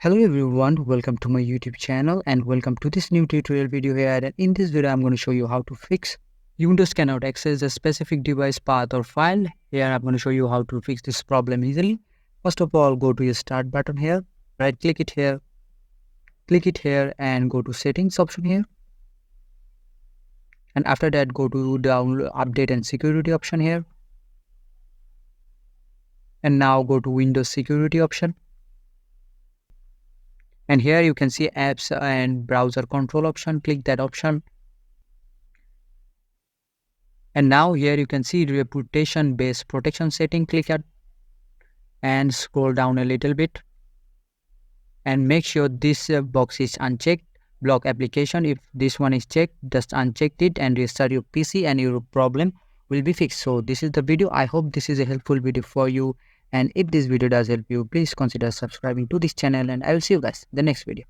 Hello everyone, welcome to my YouTube channel and welcome to this new tutorial video here. And in this video I'm going to show you how to fix Windows cannot access a specific device path or file. Here I'm going to show you how to fix this problem easily. First of all, go to your start button here, right click it here and go to settings option here. And after that go to download update and security option here. And now go to Windows security option. And here you can see apps and browser control option, click that option. And now here you can see reputation based protection setting, click it and scroll down a little bit and make sure this box is unchecked. Block application, if this one is checked, just uncheck it and restart your PC and your problem will be fixed. So this is the video. I hope this is a helpful video for you, and if this video does help you, please consider subscribing to this channel, and I will see you guys in the next video.